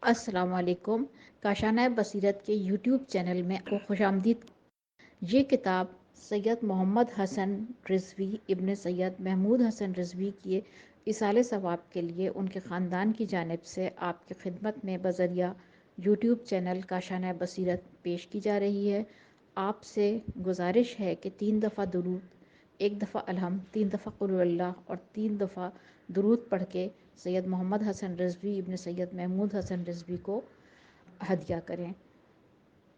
السلام علیکم۔ کاشانہ بصیرت کے یوٹیوب چینل میں آپ کو خوش آمدید۔ یہ کتاب سید محمد حسن رضوی ابن سید محمود حسن رضوی کی ایصال ثواب کے لیے ان کے خاندان کی جانب سے آپ کی خدمت میں بذریعہ یوٹیوب چینل کاشانہ بصیرت پیش کی جا رہی ہے۔ آپ سے گزارش ہے کہ 3 دفعہ درود، 1 دفعہ الحمد، 3 دفعہ قل اللہ اور 3 دفعہ درود پڑھ کے سید محمد حسن رضوی ابن سید محمود حسن رضوی کو ہدیہ کریں۔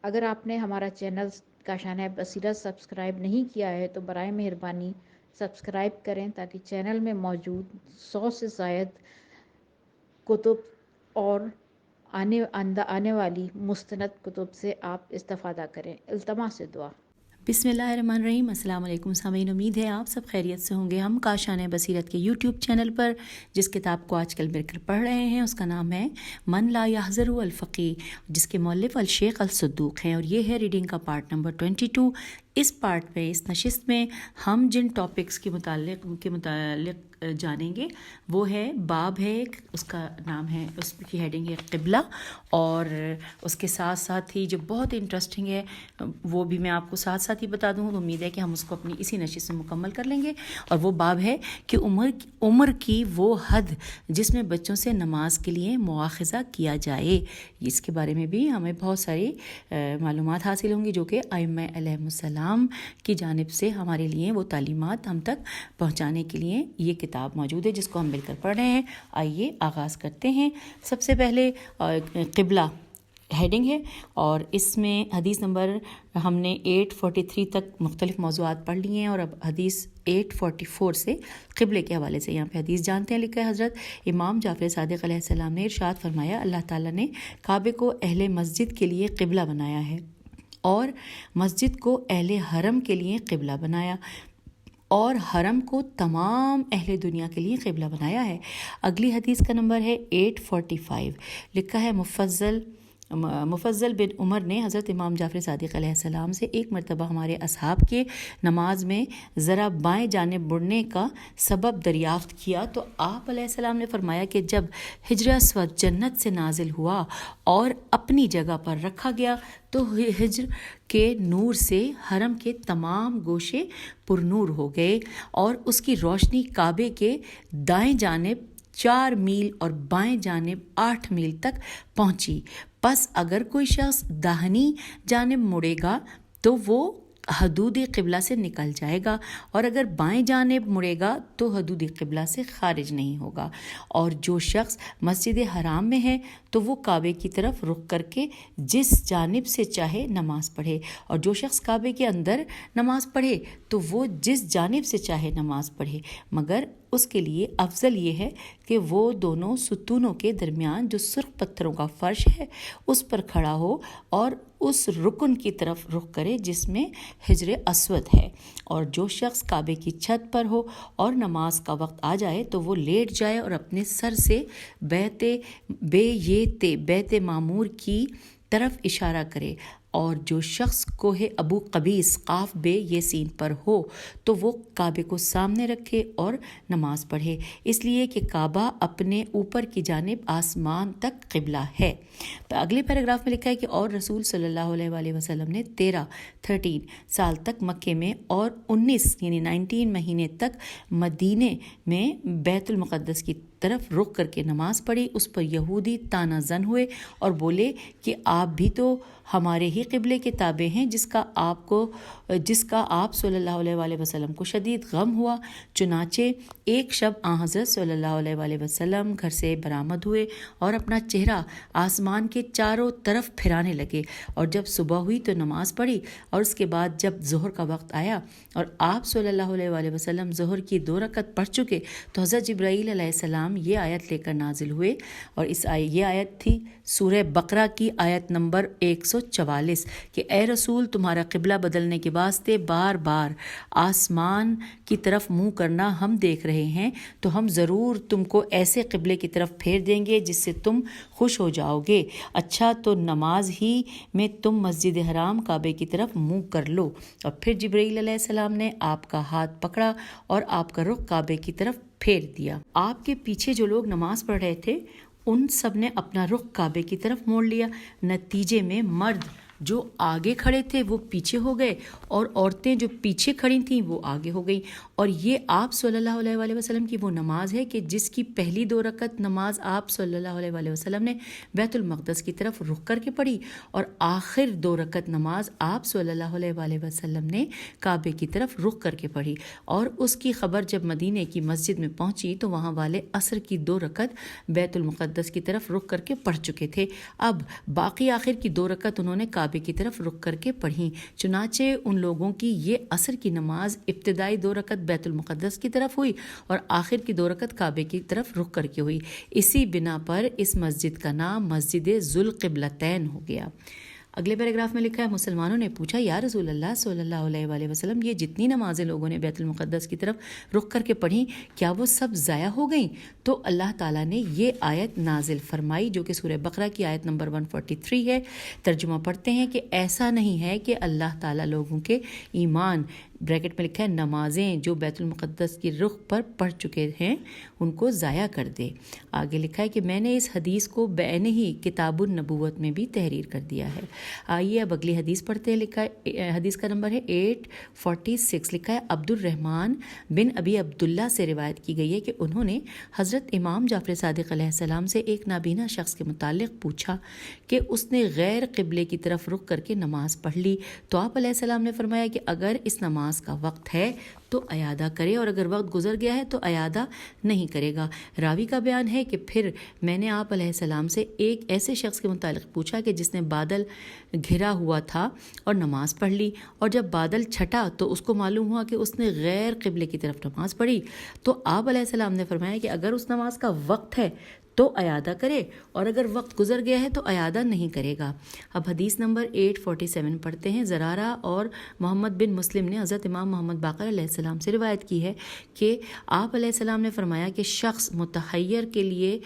اگر آپ نے ہمارا چینل کاشانہ بصیرت سبسکرائب نہیں کیا ہے تو برائے مہربانی سبسکرائب کریں تاکہ چینل میں موجود 100 سے زائد کتب اور آنے والی مستند کتب سے آپ استفادہ کریں۔ التماس دعا۔ بسم اللہ الرحمن الرحیم۔ السلام علیکم سامعین، امید ہے آپ سب خیریت سے ہوں گے۔ ہم کاشانہ بصیرت کے یوٹیوب چینل پر جس کتاب کو آج کل مل کر پڑھ رہے ہیں اس کا نام ہے من لا یحذر الفقی، جس کے مؤلف الشیخ الصدوق ہیں، اور یہ ہے ریڈنگ کا پارٹ نمبر 22۔ اس پارٹ میں، اس نشست میں ہم جن ٹاپکس کے متعلق جانیں گے وہ ہے، باب ہے ایک، اس کا نام ہے، اس کی ہیڈنگ ہے قبلہ، اور اس کے ساتھ ساتھ ہی جو بہت انٹرسٹنگ ہے وہ بھی میں آپ کو ساتھ ساتھ ہی بتا دوں، امید ہے کہ ہم اس کو اپنی اسی نشست سے مکمل کر لیں گے۔ اور وہ باب ہے کہ عمر کی وہ حد جس میں بچوں سے نماز کے لیے مواخذہ کیا جائے، اس کے بارے میں بھی ہمیں بہت ساری معلومات حاصل ہوں گی جو کہ ائمہ علیہم السلام کی جانب سے ہمارے لیے وہ تعلیمات ہم تک پہنچانے کے لیے یہ کتاب موجود ہے جس کو ہم مل کر پڑھ رہے ہیں۔ آئیے آغاز کرتے ہیں۔ سب سے پہلے قبلہ ہیڈنگ ہے، اور اس میں حدیث نمبر ہم نے 843 تک مختلف موضوعات پڑھ لیے ہیں، اور اب حدیث 844 سے قبلے کے حوالے سے یہاں پہ حدیث جانتے ہیں۔ لکھا ہے حضرت امام جعفر صادق علیہ السلام نے ارشاد فرمایا، اللہ تعالیٰ نے کعبے کو اہل مسجد کے لیے قبلہ بنایا ہے، اور مسجد کو اہل حرم کے لیے قبلہ بنایا، اور حرم کو تمام اہل دنیا کے لیے قبلہ بنایا ہے۔ اگلی حدیث کا نمبر ہے 845۔ لکھا ہے مفضل بن عمر نے حضرت امام جعفر صادق علیہ السلام سے ایک مرتبہ ہمارے اصحاب کے نماز میں ذرا بائیں جانب مڑنے کا سبب دریافت کیا، تو آپ علیہ السلام نے فرمایا کہ جب حجر اسود جنت سے نازل ہوا اور اپنی جگہ پر رکھا گیا تو حجر کے نور سے حرم کے تمام گوشے پر نور ہو گئے، اور اس کی روشنی کعبے کے دائیں جانب 4 میل اور بائیں جانب 8 میل تک پہنچی۔ پس اگر کوئی شخص داہنی جانب مڑے گا تو وہ حدود قبلہ سے نکل جائے گا، اور اگر بائیں جانب مڑے گا تو حدود قبلہ سے خارج نہیں ہوگا۔ اور جو شخص مسجد حرام میں ہے تو وہ کعبے کی طرف رخ کر کے جس جانب سے چاہے نماز پڑھے، اور جو شخص کعبے کے اندر نماز پڑھے تو وہ جس جانب سے چاہے نماز پڑھے، مگر اس کے لیے افضل یہ ہے کہ وہ دونوں ستونوں کے درمیان جو سرخ پتھروں کا فرش ہے اس پر کھڑا ہو اور اس رکن کی طرف رخ کرے جس میں حجر اسود ہے، اور جو شخص کعبے کی چھت پر ہو اور نماز کا وقت آ جائے تو وہ لیٹ جائے اور اپنے سر سے بیت معمور کی طرف اشارہ کرے، اور جو شخص کوہ ابو قبیس قاف بے یہ سین پر ہو تو وہ کعبے کو سامنے رکھے اور نماز پڑھے، اس لیے کہ کعبہ اپنے اوپر کی جانب آسمان تک قبلہ ہے۔ اگلے پیراگراف میں لکھا ہے کہ اور رسول صلی اللہ علیہ وآلہ وسلم نے 13 سال تک مکے میں اور 19 مہینے تک مدینے میں بیت المقدس کی طرف رخ کر کے نماز پڑھی۔ اس پر یہودی طعنہ زن ہوئے اور بولے کہ آپ بھی تو ہمارے ہی قبلے کے تابع ہیں، جس کا آپ صلی اللہ علیہ وآلہ وسلم کو شدید غم ہوا۔ چنانچہ ایک شب حضرت صلی اللہ علیہ وآلہ وسلم گھر سے برآمد ہوئے اور اپنا چہرہ آسمان کے چاروں طرف پھرانے لگے، اور جب صبح ہوئی تو نماز پڑھی، اور اس کے بعد جب ظہر کا وقت آیا اور آپ صلی اللہ علیہ وآلہ وسلم ظہر کی 2 رکعت پڑھ چکے تو حضرت جبرائیل علیہ السلام یہ آیت لے کر نازل ہوئے، اور یہ آیت تھی سورہ بقرہ کی آیت نمبر 144 کہ اے رسول، تمہارا قبلہ بدلنے کے واسطے بار بار آسمان کی طرف منہ کرنا ہم دیکھ رہے ہیں، تو ہم ضرور تم کو ایسے قبلے کی طرف پھیر دیں گے جس سے تم خوش ہو جاؤ گے۔ اچھا تو نماز ہی میں تم مسجد حرام کعبے کی طرف منہ کر لو۔ اور پھر جبرائیل علیہ السلام نے آپ کا ہاتھ پکڑا اور آپ کا رخ کعبے کی طرف پھیر دیا۔ آپ کے پیچھے جو لوگ نماز پڑھ رہے تھے ان سب نے اپنا رخ کعبے کی طرف موڑ لیا۔ نتیجے میں مرد جو آگے کھڑے تھے وہ پیچھے ہو گئے اور عورتیں جو پیچھے کھڑی تھیں وہ آگے ہو گئیں۔ اور یہ آپ صلی اللہ علیہ وآلہ وسلم کی وہ نماز ہے کہ جس کی پہلی 2 رکعت نماز آپ صلی اللہ علیہ وآلہ وسلم نے بیت المقدس کی طرف رخ کر کے پڑھی، اور آخر 2 رکعت نماز آپ صلی اللہ علیہ وآلہ وسلم نے کعبے کی طرف رخ کر کے پڑھی۔ اور اس کی خبر جب مدینے کی مسجد میں پہنچی تو وہاں والے عصر کی 2 رکعت بیت المقدس کی طرف رخ کر کے پڑھ چکے تھے۔ اب باقی آخر کی 2 رکعت انہوں نے کعبے کی طرف رخ کر کے پڑھی۔ چنانچہ ان لوگوں کی یہ عصر کی نماز ابتدائی 2 رکعت بیت المقدس کی طرف ہوئی اور آخر کی 2 رکعت کعبے کی طرف رخ کر کے ہوئی۔ اسی بنا پر اس مسجد کا نام مسجد ذوالقبلتین ہو گیا۔ اگلے پیراگراف میں لکھا ہے، مسلمانوں نے پوچھا، یا رسول اللہ صلی اللہ علیہ وآلہ وسلم، یہ جتنی نمازیں لوگوں نے بیت المقدس کی طرف رخ کر کے پڑھی کیا وہ سب ضائع ہو گئیں؟ تو اللہ تعالیٰ نے یہ آیت نازل فرمائی جو کہ سورہ بقرہ کی آیت نمبر 143 ہے۔ ترجمہ پڑھتے ہیں کہ ایسا نہیں ہے کہ اللہ تعالیٰ لوگوں کے ایمان بریکٹ میں لکھا ہے نمازیں جو بیت المقدس کی رخ پر پڑھ چکے ہیں ان کو ضائع کر دے۔ آگے لکھا ہے کہ میں نے اس حدیث کو بعینہ ہی کتاب النبوت میں بھی تحریر کر دیا ہے۔ آئیے اب اگلی حدیث پڑھتے ہیں۔ لکھا ہے، حدیث کا نمبر ہے 846، لکھا ہے عبد الرحمن بن ابی عبداللہ سے روایت کی گئی ہے کہ انہوں نے حضرت امام جعفر صادق علیہ السلام سے ایک نابینا شخص کے متعلق پوچھا کہ اس نے غیر قبلے کی طرف رخ کر کے نماز پڑھ لی، تو آپ علیہ السلام نے فرمایا کہ اگر اس نماز کا وقت ہے تو اعادہ کرے اور اگر وقت گزر گیا ہے تو اعادہ نہیں کرے گا۔ راوی کا بیان ہے کہ پھر میں نے آپ علیہ السلام سے ایک ایسے شخص کے متعلق پوچھا کہ جس نے بادل گھرا ہوا تھا اور نماز پڑھ لی، اور جب بادل چھٹا تو اس کو معلوم ہوا کہ اس نے غیر قبلے کی طرف نماز پڑھی، تو آپ علیہ السلام نے فرمایا کہ اگر اس نماز کا وقت ہے تو اعادہ کرے اور اگر وقت گزر گیا ہے تو اعادہ نہیں کرے گا۔ اب حدیث نمبر 847 پڑھتے ہیں۔ زرارہ اور محمد بن مسلم نے حضرت امام محمد باقر علیہ السلام سے روایت کی ہے کہ آپ علیہ السلام نے فرمایا کہ شخص متحیر کے لیے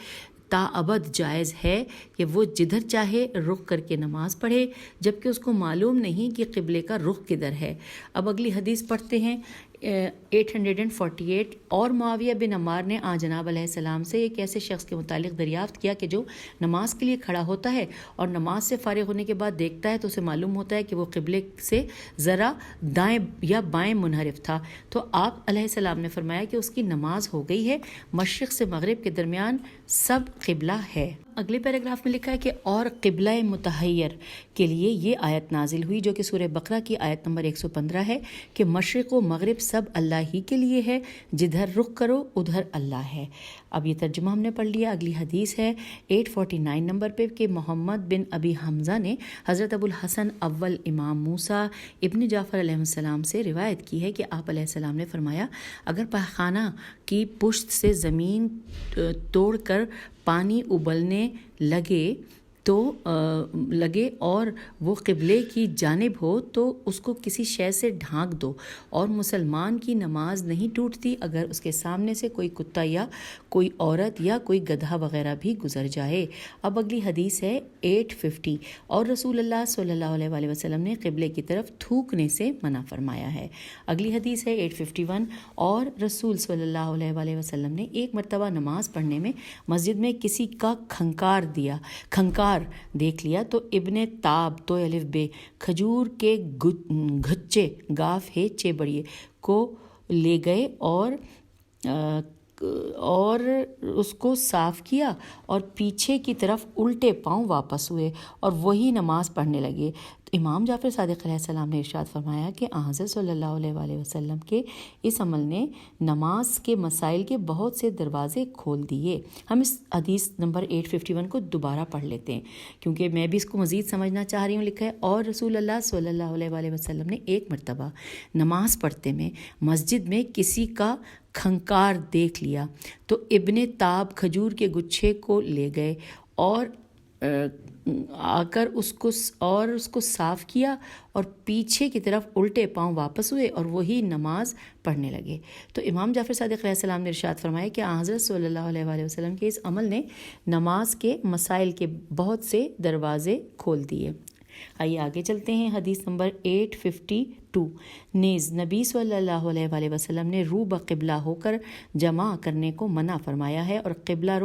تاابد جائز ہے کہ وہ جدھر چاہے رخ کر کے نماز پڑھے جبکہ اس کو معلوم نہیں کہ قبلے کا رخ کدھر ہے۔ اب اگلی حدیث پڑھتے ہیں 848۔ اور معاویہ بن عمار نے جناب علیہ السلام سے ایک ایسے شخص کے متعلق دریافت کیا کہ جو نماز کے لیے کھڑا ہوتا ہے اور نماز سے فارغ ہونے کے بعد دیکھتا ہے تو اسے معلوم ہوتا ہے کہ وہ قبلے سے ذرا دائیں یا بائیں منحرف تھا، تو آپ علیہ السلام نے فرمایا کہ اس کی نماز ہو گئی ہے، مشرق سے مغرب کے درمیان سب قبلہ ہے۔ اگلے پیراگراف میں لکھا ہے کہ اور قبلہ متحیر کے لیے یہ آیت نازل ہوئی جو کہ سورہ بقرہ کی آیت نمبر 115 ہے کہ مشرق و مغرب سب اللہ ہی کے لیے ہے، جدھر رخ کرو ادھر اللہ ہے۔ اب یہ ترجمہ ہم نے پڑھ لیا۔ اگلی حدیث ہے 849 نمبر پہ کہ محمد بن ابی حمزہ نے حضرت ابو الحسن اول امام موسیٰ ابن جعفر علیہ السلام سے روایت کی ہے کہ آپ علیہ السلام نے فرمایا اگر پاخانہ کی پشت سے زمین توڑ کر پانی ابلنے لگے اور وہ قبلے کی جانب ہو تو اس کو کسی شے سے ڈھانک دو، اور مسلمان کی نماز نہیں ٹوٹتی اگر اس کے سامنے سے کوئی کتا یا کوئی عورت یا کوئی گدھا وغیرہ بھی گزر جائے۔ اب اگلی حدیث ہے 850۔ اور رسول اللہ صلی اللہ علیہ وآلہ وسلم نے قبلے کی طرف تھوکنے سے منع فرمایا ہے۔ اگلی حدیث ہے 851۔ اور رسول صلی اللہ علیہ وآلہ وسلم نے ایک مرتبہ نماز پڑھنے میں مسجد میں کسی کا کھنکار دیکھ لیا تو ابن تاب تو الف بے کھجور کے گچے گاف ہے چے بڑیے کو لے گئے اور اس کو صاف کیا اور پیچھے کی طرف الٹے پاؤں واپس ہوئے اور وہی نماز پڑھنے لگے۔ تو امام جعفر صادق علیہ السلام نے ارشاد فرمایا کہ حضرت صلی اللہ علیہ وآلہ وسلم کے اس عمل نے نماز کے مسائل کے بہت سے دروازے کھول دیے۔ ہم اس حدیث نمبر 851 کو دوبارہ پڑھ لیتے ہیں کیونکہ میں بھی اس کو مزید سمجھنا چاہ رہی ہوں۔ لکھا ہے اور رسول اللہ صلی اللہ علیہ وآلہ وسلم نے ایک مرتبہ نماز پڑھتے میں مسجد میں کسی کا کھنکار دیکھ لیا تو ابن تاب کھجور کے گچھے کو لے گئے اور آ کر اس کو صاف کیا اور پیچھے کی طرف الٹے پاؤں واپس ہوئے اور وہی نماز پڑھنے لگے۔ تو امام جعفر صادق علیہ السلام نے ارشاد فرمایا کہ حضرت صلی اللہ علیہ وآلہ وسلم کے اس عمل نے نماز کے مسائل کے بہت سے دروازے کھول دیے۔ آئیے آگے چلتے ہیں۔ حدیث نمبر 852 2 نیز نبی صلی اللہ علیہ وآلہ وسلم نے رو بقبلہ ہو کر جمع کرنے کو منع فرمایا ہے اور قبلہ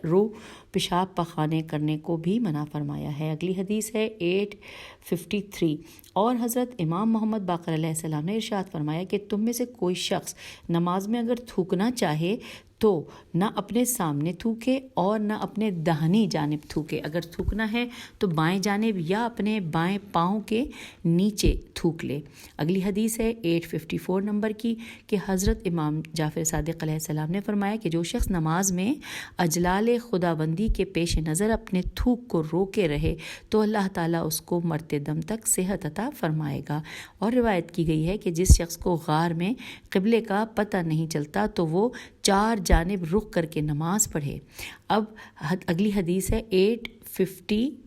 رو پیشاب پخانے کرنے کو بھی منع فرمایا ہے۔ اگلی حدیث ہے 853 اور حضرت امام محمد باقر علیہ السلام نے ارشاد فرمایا کہ تم میں سے کوئی شخص نماز میں اگر تھوکنا چاہے تو نہ اپنے سامنے تھوکے اور نہ اپنے داہنی جانب تھوکے۔ اگر تھوکنا ہے تو بائیں جانب یا اپنے بائیں پاؤں کے نیچے تھوک لے۔ اگلی حدیث ہے 854 نمبر کی کہ حضرت امام جعفر صادق علیہ السلام نے فرمایا کہ جو شخص نماز میں اجلال خداوندی کے پیش نظر اپنے تھوک کو روکے رہے تو اللہ تعالیٰ اس کو مرتے دم تک صحت عطا فرمائے گا۔ اور روایت کی گئی ہے کہ جس شخص کو غار میں قبلے کا پتہ نہیں چلتا تو وہ 4 جانب رخ کر کے نماز پڑھے۔ اب اگلی حدیث ہے 855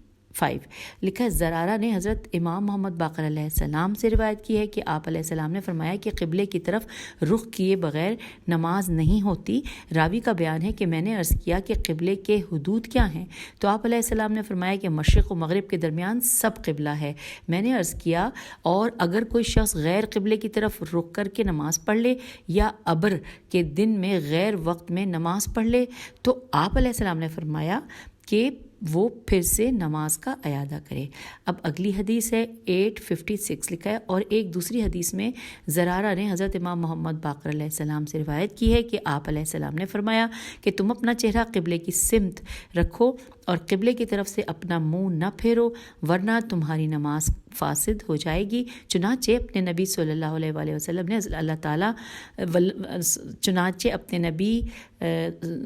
لکھا ہے زرارہ نے حضرت امام محمد باقر علیہ السلام سے روایت کی ہے کہ آپ علیہ السلام نے فرمایا کہ قبلے کی طرف رخ کیے بغیر نماز نہیں ہوتی۔ راوی کا بیان ہے کہ میں نے عرض کیا کہ قبلے کے حدود کیا ہیں؟ تو آپ علیہ السلام نے فرمایا کہ مشرق و مغرب کے درمیان سب قبلہ ہے۔ میں نے عرض کیا اور اگر کوئی شخص غیر قبلے کی طرف رخ کر کے نماز پڑھ لے یا ابر کے دن میں غیر وقت میں نماز پڑھ لے تو آپ علیہ السلام نے فرمایا کہ وہ پھر سے نماز کا اعادہ کرے۔ اب اگلی حدیث ہے 856 لکھا ہے اور ایک دوسری حدیث میں زرارہ نے حضرت امام محمد باقر علیہ السلام سے روایت کی ہے کہ آپ علیہ السلام نے فرمایا کہ تم اپنا چہرہ قبلے کی سمت رکھو اور قبلے کی طرف سے اپنا منہ نہ پھیرو ورنہ تمہاری نماز فاسد ہو جائے گی۔ چنانچہ اپنے نبی صلی اللہ علیہ وآلہ وسلم نے اپنے نبی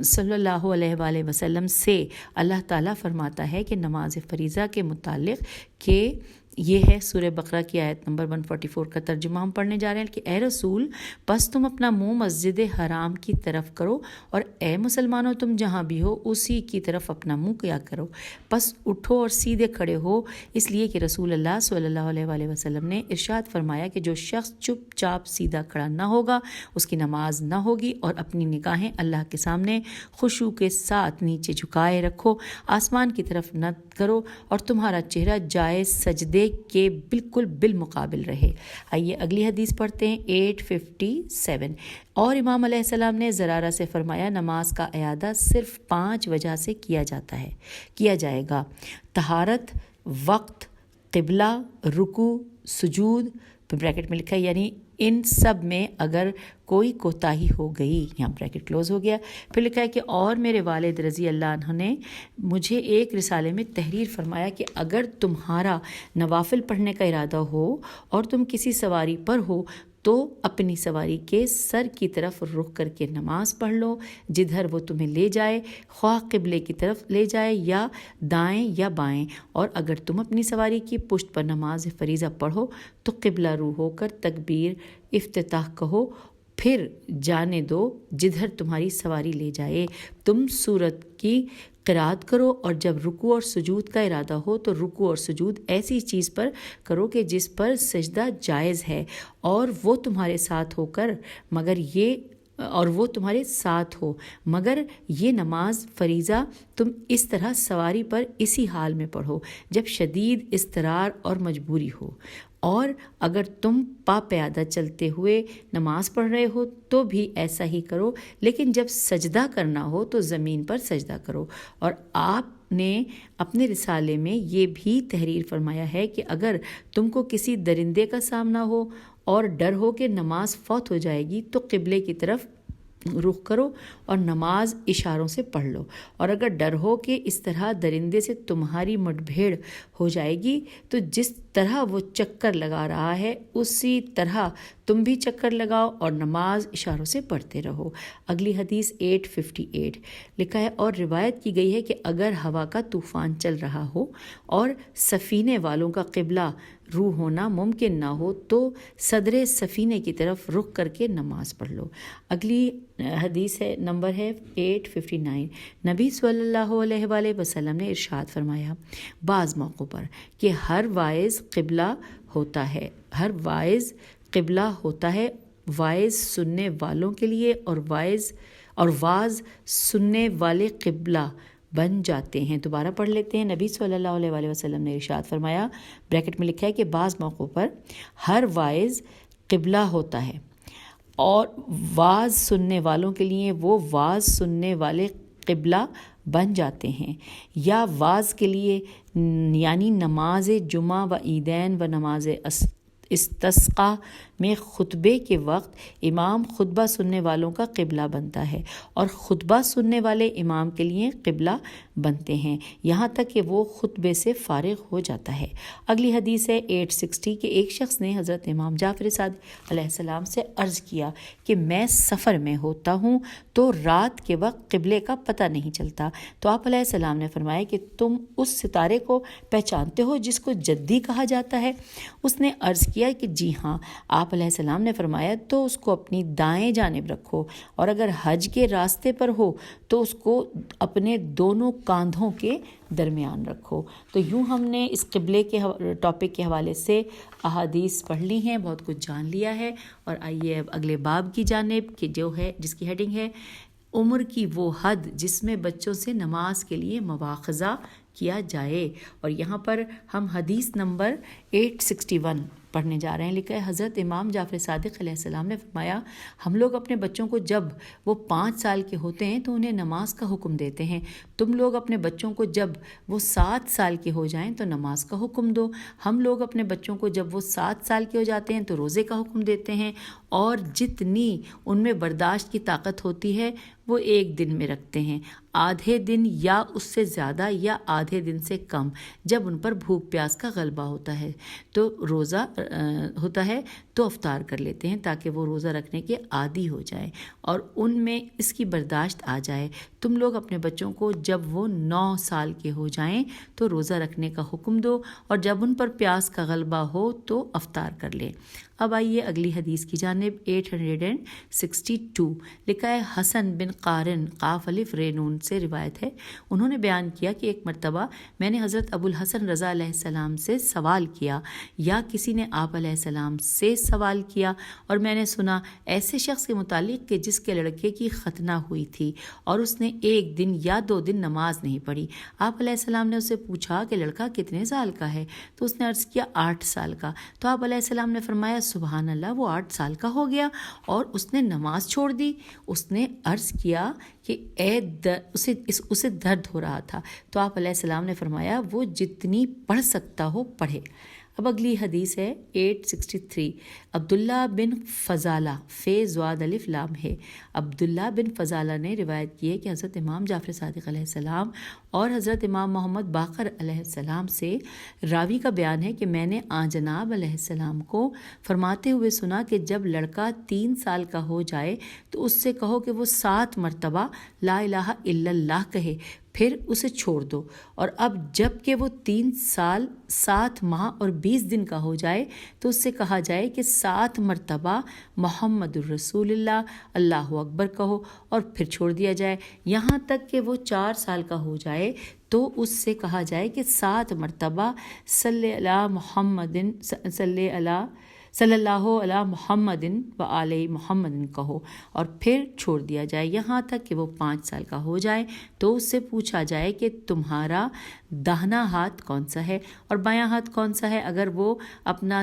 صلی اللہ علیہ وآلہ وسلم سے اللہ تعالیٰ فرماتا ہے کہ نماز فریضہ کے متعلق کہ یہ ہے سورہ بقرہ کی آیت نمبر 144 کا ترجمہ ہم پڑھنے جا رہے ہیں کہ اے رسول پس تم اپنا منہ مسجد حرام کی طرف کرو اور اے مسلمانوں تم جہاں بھی ہو اسی کی طرف اپنا منہ کیا کرو، پس اٹھو اور سیدھے کھڑے ہو، اس لیے کہ رسول اللہ صلی اللہ علیہ وآلہ وسلم نے ارشاد فرمایا کہ جو شخص چپ چاپ سیدھا کھڑا نہ ہوگا اس کی نماز نہ ہوگی۔ اور اپنی نگاہیں اللہ کے سامنے خشوع کے ساتھ نیچے جھکائے رکھو، آسمان کی طرف نہ کرو اور تمہارا چہرہ جائز سجدے کے بالکل بالمقابل رہے۔ آئیے اگلی حدیث پڑھتے ہیں 857 اور امام علیہ السلام نے زرارہ سے فرمایا نماز کا اعادہ صرف 5 وجہ سے کیا جائے گا: طہارت، وقت، قبلہ، رکوع، سجود بریکٹ میں لکھا ہے یعنی ان سب میں اگر کوئی کوتاہی ہو گئی، یہاں بریکٹ کلوز ہو گیا۔ پھر لکھا ہے کہ اور میرے والد رضی اللہ عنہ نے مجھے ایک رسالے میں تحریر فرمایا کہ اگر تمہارا نوافل پڑھنے کا ارادہ ہو اور تم کسی سواری پر ہو تو اپنی سواری کے سر کی طرف رخ کر کے نماز پڑھ لو جدھر وہ تمہیں لے جائے، خواہ قبلے کی طرف لے جائے یا دائیں یا بائیں، اور اگر تم اپنی سواری کی پشت پر نماز فریضہ پڑھو تو قبلہ رو ہو کر تکبیر افتتاح کہو، پھر جانے دو جدھر تمہاری سواری لے جائے۔ تم سورت کی قرات کرو اور جب رکوع اور سجود کا ارادہ ہو تو رکوع اور سجود ایسی چیز پر کرو کہ جس پر سجدہ جائز ہے اور وہ تمہارے ساتھ ہو مگر یہ نماز فریضہ تم اس طرح سواری پر اسی حال میں پڑھو جب شدید اضطرار اور مجبوری ہو، اور اگر تم پا پیادہ چلتے ہوئے نماز پڑھ رہے ہو تو بھی ایسا ہی کرو، لیکن جب سجدہ کرنا ہو تو زمین پر سجدہ کرو۔ اور آپ نے اپنے رسالے میں یہ بھی تحریر فرمایا ہے کہ اگر تم کو کسی درندے کا سامنا ہو اور ڈر ہو کہ نماز فوت ہو جائے گی تو قبلے کی طرف رخ کرو اور نماز اشاروں سے پڑھ لو، اور اگر ڈر ہو کہ اس طرح درندے سے تمہاری مٹبھیڑ ہو جائے گی تو جس طرح وہ چکر لگا رہا ہے اسی طرح تم بھی چکر لگاؤ اور نماز اشاروں سے پڑھتے رہو۔ اگلی حدیث 858 لکھا ہے اور روایت کی گئی ہے کہ اگر ہوا کا طوفان چل رہا ہو اور سفینے والوں کا قبلہ رو ہونا ممکن نہ ہو تو صدر سفینے کی طرف رخ کر کے نماز پڑھ لو۔ اگلی حدیث نمبر ہے 859۔ نبی صلی اللہ علیہ وآلہ وسلم نے ارشاد فرمایا بعض موقعوں پر کہ ہر واعظ قبلہ ہوتا ہے واعظ سننے والوں کے لیے اور واعظ سننے والے قبلہ بن جاتے ہیں۔ دوبارہ پڑھ لیتے ہیں۔ نبی صلی اللہ علیہ وسلم نے ارشاد فرمایا، بریکٹ میں لکھا ہے کہ بعض موقعوں پر ہر واعظ قبلہ ہوتا ہے اور واعظ سننے والوں کے لیے وہ واعظ سننے والے قبلہ بن جاتے ہیں، یا واعظ کے لیے یعنی نماز جمعہ و عیدین و نماز استسقاء میں خطبے کے وقت امام خطبہ سننے والوں کا قبلہ بنتا ہے اور خطبہ سننے والے امام کے لیے قبلہ بنتے ہیں یہاں تک کہ وہ خطبے سے فارغ ہو جاتا ہے۔ اگلی حدیث ہے 860 کہ ایک شخص نے حضرت امام جعفر صادق علیہ السلام سے عرض کیا کہ میں سفر میں ہوتا ہوں تو رات کے وقت قبلے کا پتہ نہیں چلتا، تو آپ علیہ السلام نے فرمایا کہ تم اس ستارے کو پہچانتے ہو جس کو جدی کہا جاتا ہے؟ اس نے عرض کیا کہ جی ہاں۔ آپ علیہ السلام نے فرمایا تو اس کو اپنی دائیں جانب رکھو، اور اگر حج کے راستے پر ہو تو اس کو اپنے دونوں کاندھوں کے درمیان رکھو۔ تو یوں ہم نے اس قبلے کے ٹاپک کے حوالے سے احادیث پڑھ لی ہیں، بہت کچھ جان لیا ہے، اور آئیے اب اگلے باب کی جانب کہ جو ہے جس کی ہیڈنگ ہے عمر کی وہ حد جس میں بچوں سے نماز کے لیے مواخذہ کیا جائے۔ اور یہاں پر ہم حدیث نمبر 861 پڑھنے جا رہے ہیں۔ لکھا ہے حضرت امام جعفر صادق علیہ السلام نے فرمایا، ہم لوگ اپنے بچوں کو جب وہ 5 سال کے ہوتے ہیں تو انہیں نماز کا حکم دیتے ہیں، تم لوگ اپنے بچوں کو جب وہ 7 سال کے ہو جائیں تو نماز کا حکم دو۔ ہم لوگ اپنے بچوں کو جب وہ 7 سال کے ہو جاتے ہیں تو روزے کا حکم دیتے ہیں، اور جتنی ان میں برداشت کی طاقت ہوتی ہے وہ 1 دن میں رکھتے ہیں، آدھے دن یا اس سے زیادہ یا آدھے دن سے کم۔ جب ان پر بھوک پیاس کا غلبہ ہوتا ہے تو روزہ ہوتا ہے تو افطار کر لیتے ہیں تاکہ وہ روزہ رکھنے کے عادی ہو جائیں اور ان میں اس کی برداشت آ جائے۔ تم لوگ اپنے بچوں کو جب وہ 9 سال کے ہو جائیں تو روزہ رکھنے کا حکم دو، اور جب ان پر پیاس کا غلبہ ہو تو افطار کر لیں۔ اب آئیے اگلی حدیث کی جانب 862۔ لکھا ہے حسن بن قارن قاف الف ر نون سے روایت ہے، انہوں نے بیان کیا کہ ایک مرتبہ میں نے حضرت ابو الحسن رضا علیہ السلام سے سوال کیا، یا کسی نے آپ علیہ السلام سے سوال کیا، اور میں نے سنا ایسے شخص کے متعلق کہ جس کے لڑکے کی ختنہ ہوئی تھی اور اس نے 1 دن یا 2 دن نماز نہیں پڑھی۔ آپ علیہ السلام نے اسے پوچھا کہ لڑکا کتنے سال کا ہے؟ تو اس نے عرض کیا 8 سال کا۔ تو آپ علیہ السلام نے فرمایا سبحان اللہ، وہ 8 سال کا ہو گیا اور اس نے نماز چھوڑ دی۔ اس نے عرض کیا کہ اسے درد ہو رہا تھا، تو آپ علیہ السلام نے فرمایا وہ جتنی پڑھ سکتا ہو پڑھے۔ اب اگلی حدیث ہے 863۔ عبداللہ بن فضالہ فے زواد الف لام ہے، عبداللہ بن فضالہ نے روایت کی ہے کہ حضرت امام جعفر صادق علیہ السلام اور حضرت امام محمد باقر علیہ السلام سے راوی کا بیان ہے کہ میں نے آن جناب علیہ السلام کو فرماتے ہوئے سنا کہ جب لڑکا 3 سال کا ہو جائے تو اس سے کہو کہ وہ 7 مرتبہ لا الہ الا اللہ کہے، پھر اسے چھوڑ دو، اور اب جب کہ وہ 3 سال 7 ماہ اور 20 دن کا ہو جائے تو اس سے کہا جائے کہ 7 مرتبہ محمد الرسول اللہ اللہ اکبر کہو، اور پھر چھوڑ دیا جائے یہاں تک کہ وہ 4 سال کا ہو جائے تو اس سے کہا جائے کہ 7 مرتبہ صلی اللہ علی محمد و آل محمد کہو، اور پھر چھوڑ دیا جائے یہاں تک کہ وہ 5 سال کا ہو جائے تو اس سے پوچھا جائے کہ تمہارا داہنا ہاتھ کون سا ہے اور بایاں ہاتھ کون سا ہے۔ اگر وہ اپنا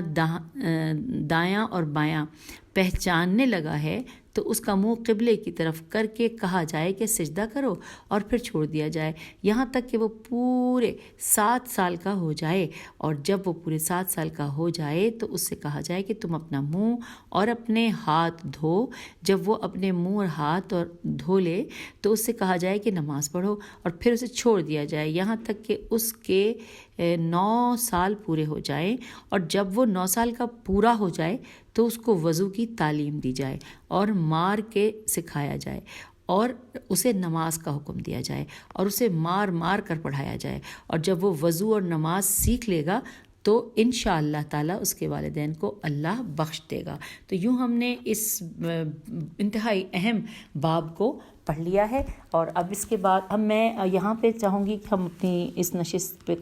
دایاں اور بایاں پہچاننے لگا ہے تو اس کا منہ قبلے کی طرف کر کے کہا جائے کہ سجدہ کرو، اور پھر چھوڑ دیا جائے یہاں تک کہ وہ پورے 7 سال کا ہو جائے، اور جب وہ پورے 7 سال کا ہو جائے تو اس سے کہا جائے کہ تم اپنا منہ اور اپنے ہاتھ دھو۔ جب وہ اپنے منہ اور ہاتھ اور دھو لے تو اس سے کہا جائے کہ نماز پڑھو، اور پھر اسے چھوڑ دیا جائے یہاں تک کہ اس کے 9 سال پورے ہو جائیں، اور جب وہ 9 سال کا پورا ہو جائے تو اس کو وضو کی تعلیم دی جائے اور مار کے سکھایا جائے، اور اسے نماز کا حکم دیا جائے اور اسے مار مار کر پڑھایا جائے، اور جب وہ وضو اور نماز سیکھ لے گا تو انشاءاللہ تعالیٰ اس کے والدین کو اللہ بخش دے گا۔ تو یوں ہم نے اس انتہائی اہم باب کو پڑھ لیا ہے، اور اب اس کے بعد میں یہاں پہ چاہوں گی کہ ہم اپنی اس نشست پہ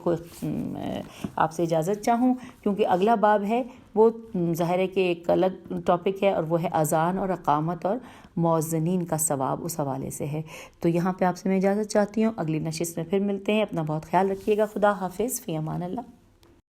آپ سے اجازت چاہوں، کیونکہ اگلا باب ہے وہ ظاہر ہے کہ ایک الگ ٹاپک ہے، اور وہ ہے اذان اور اقامت اور مؤذنین کا ثواب، اس حوالے سے ہے۔ تو یہاں پہ آپ سے میں اجازت چاہتی ہوں، اگلی نشست میں پھر ملتے ہیں، اپنا بہت خیال رکھیے گا، خدا حافظ، فی امان اللہ۔